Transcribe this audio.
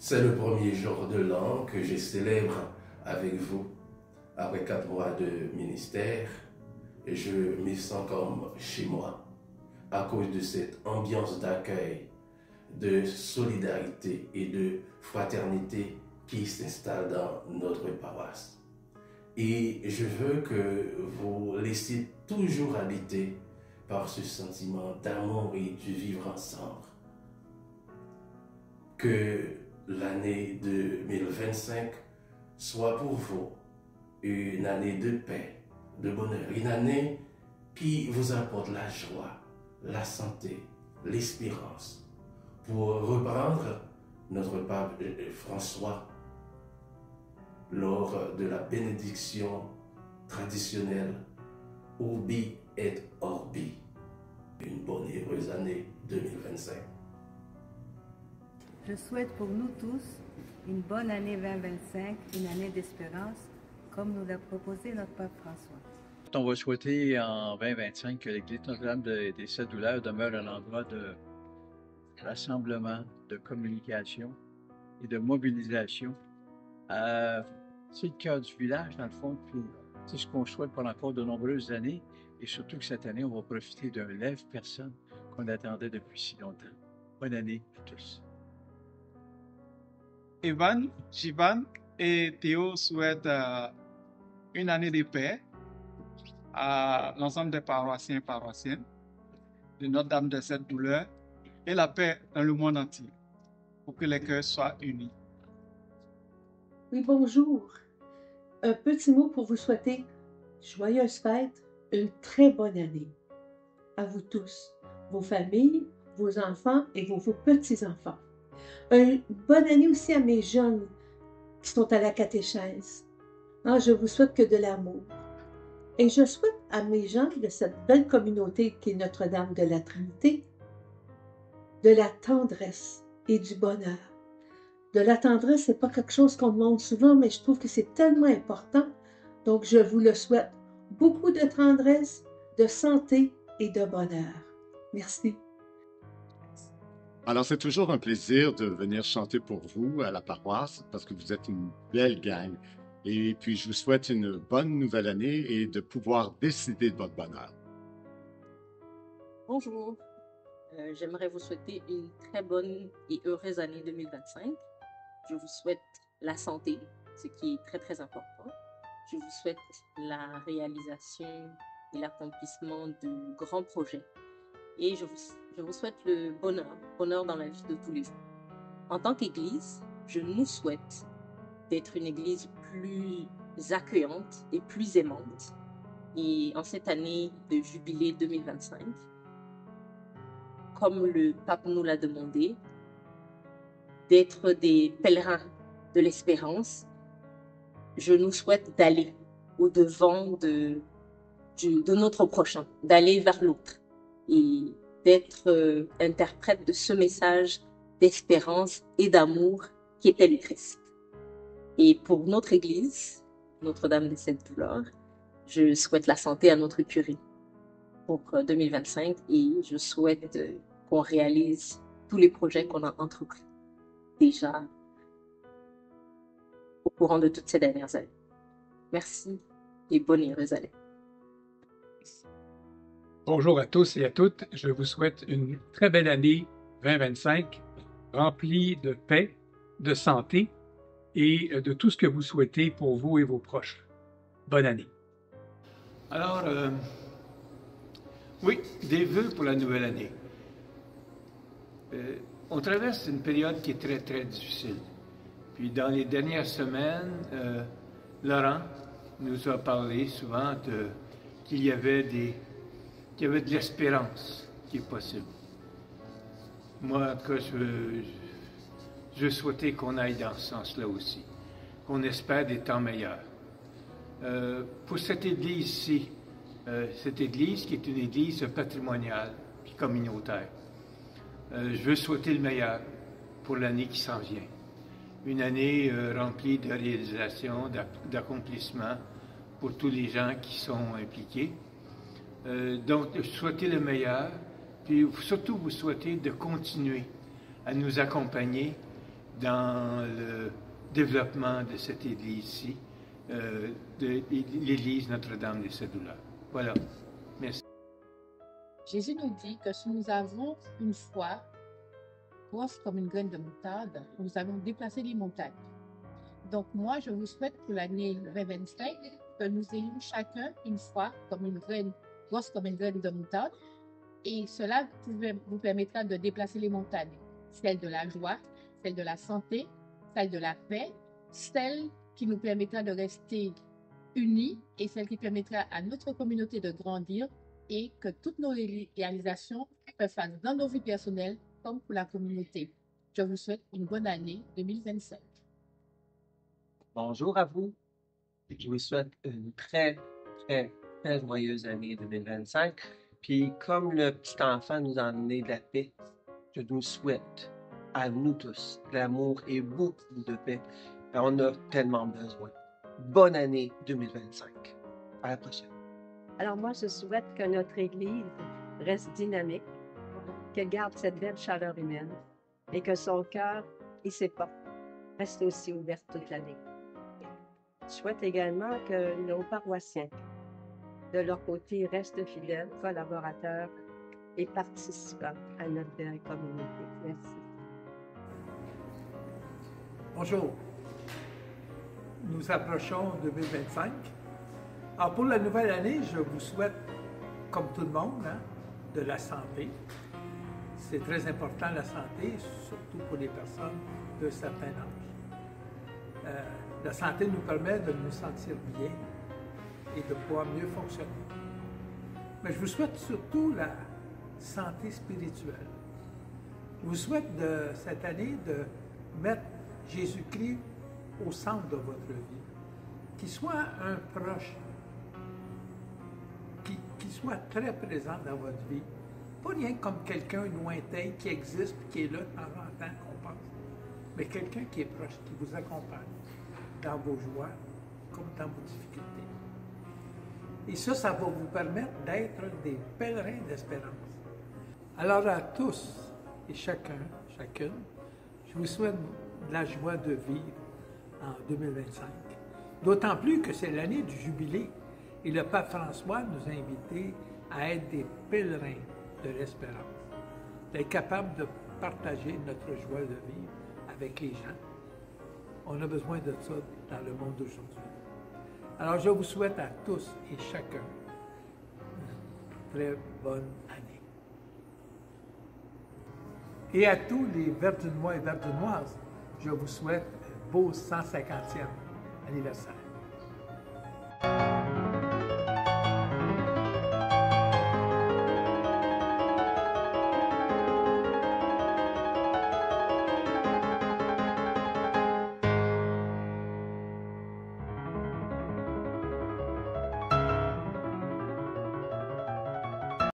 C'est le premier jour de l'an que je célèbre avec vous. Après 4 mois de ministère, je me sens comme chez moi à cause de cette ambiance d'accueil, de solidarité et de fraternité qui s'installe dans notre paroisse. Et je veux que vous laissiez toujours habiter par ce sentiment d'amour et du vivre ensemble. Que l'année 2025 soit pour vous une année de paix, de bonheur, une année qui vous apporte la joie, la santé, l'espérance. Pour reprendre notre pape François lors de la bénédiction traditionnelle Urbi et Orbi. Une bonne et heureuse année 2025. Je souhaite pour nous tous une bonne année 2025, une année d'espérance, comme nous l'a proposé notre pape François. On va souhaiter en 2025 que l'Église Notre-Dame des Sept Douleurs demeure un endroit de rassemblement, de communication et de mobilisation. C'est le cœur du village, dans le fond, puis c'est ce qu'on souhaite pour encore de nombreuses années, et surtout que cette année, on va profiter d'un lève-personne qu'on attendait depuis si longtemps. Bonne année à tous. Evan, Jivan et Théo souhaitent une année de paix à l'ensemble des paroissiens et paroissiennes de Notre-Dame de cette douleur et la paix dans le monde entier pour que les cœurs soient unis. Oui, bonjour. Un petit mot pour vous souhaiter joyeuses fêtes, une très bonne année. À vous tous, vos familles, vos enfants et vos petits-enfants. Une bonne année aussi à mes jeunes qui sont à la catéchèse. Je vous souhaite que de l'amour. Et je souhaite à mes gens de cette belle communauté qui est Notre-Dame de la Trinité, de la tendresse et du bonheur. De la tendresse, ce n'est pas quelque chose qu'on demande souvent, mais je trouve que c'est tellement important. Donc, je vous le souhaite. Beaucoup de tendresse, de santé et de bonheur. Merci. Alors, c'est toujours un plaisir de venir chanter pour vous à la paroisse parce que vous êtes une belle gang. Et puis, je vous souhaite une bonne nouvelle année et de pouvoir décider de votre bonheur. Bonjour. J'aimerais vous souhaiter une très bonne et heureuse année 2025. Je vous souhaite la santé, ce qui est très très important. Je vous souhaite la réalisation et l'accomplissement de grands projets. Et je vous souhaite le bonheur dans la vie de tous les jours. En tant qu'Église, je nous souhaite d'être une Église plus accueillante et plus aimante. Et en cette année de jubilé 2025, comme le pape nous l'a demandé, d'être des pèlerins de l'espérance, je nous souhaite d'aller au-devant de notre prochain, d'aller vers l'autre et d'être interprète de ce message d'espérance et d'amour qui était le Christ. Et pour notre Église, Notre-Dame des Sept Douleurs, je souhaite la santé à notre curé pour 2025 et je souhaite qu'on réalise tous les projets qu'on a entrepris déjà au courant de toutes ces dernières années. Merci et bonne et heureuse année. Bonjour à tous et à toutes. Je vous souhaite une très belle année 2025, remplie de paix, de santé et de tout ce que vous souhaitez pour vous et vos proches. Bonne année. Alors, oui, des vœux pour la nouvelle année. On traverse une période qui est très, très difficile. Puis dans les dernières semaines, Laurent nous a parlé souvent qu'il y avait de l'espérance qui est possible. Moi, en tout cas, je souhaitais qu'on aille dans ce sens-là aussi, qu'on espère des temps meilleurs. Pour cette Église-ci, cette Église qui est une Église patrimoniale puis communautaire, je veux souhaiter le meilleur pour l'année qui s'en vient. Une année remplie de réalisations, d'accomplissements pour tous les gens qui sont impliqués. Donc, souhaiter le meilleur, puis surtout vous souhaiter de continuer à nous accompagner dans le développement de cette église-ci, de l'église Notre-Dame des Sept Douleurs. Voilà. Merci. Jésus nous dit que si nous avons une foi grosse comme une graine de moutarde, nous allons déplacer les montagnes. Donc moi, je vous souhaite pour l'année 2025 que nous ayons chacun une foi comme une graine, grosse comme une graine de moutarde, et cela vous permettra de déplacer les montagnes, celle de la joie, celle de la santé, celle de la paix, celle qui nous permettra de rester unis et celle qui permettra à notre communauté de grandir et que toutes nos réalisations se fassent dans nos vies personnelles comme pour la communauté. Je vous souhaite une bonne année 2025. Bonjour à vous. Je vous souhaite une très joyeuse année 2025. Puis comme le petit enfant nous a emmené de la paix, je nous souhaite à nous tous de l'amour et beaucoup de paix. On a tellement besoin. Bonne année 2025. À la prochaine. Alors moi, je souhaite que notre Église reste dynamique, qu'elle garde cette belle chaleur humaine et que son cœur et ses portes restent aussi ouvertes toute l'année. Je souhaite également que nos paroissiens, de leur côté, restent fidèles, collaborateurs et participants à notre belle communauté. Merci. Bonjour. Nous approchons 2025. Alors pour la nouvelle année, je vous souhaite, comme tout le monde, de la santé. C'est très important la santé, surtout pour les personnes d'un certain âge. La santé nous permet de nous sentir bien et de pouvoir mieux fonctionner. Mais je vous souhaite surtout la santé spirituelle. Je vous souhaite cette année de mettre Jésus-Christ au centre de votre vie, qu'il soit un proche, qu'il soit très présent dans votre vie, pas rien comme quelqu'un lointain qui existe, qui est là de temps en temps qu'on pense, mais quelqu'un qui est proche, qui vous accompagne dans vos joies comme dans vos difficultés. Et ça va vous permettre d'être des pèlerins d'espérance. Alors à tous et chacune, je vous souhaite de la joie de vivre en 2025. D'autant plus que c'est l'année du jubilé et le pape François nous a invités à être des pèlerins de l'espérance, d'être capables de partager notre joie de vivre avec les gens. On a besoin de ça dans le monde d'aujourd'hui. Alors je vous souhaite à tous et chacun une très bonne année. Et à tous les Verdunois et Verdunoises, je vous souhaite un beau 150e anniversaire.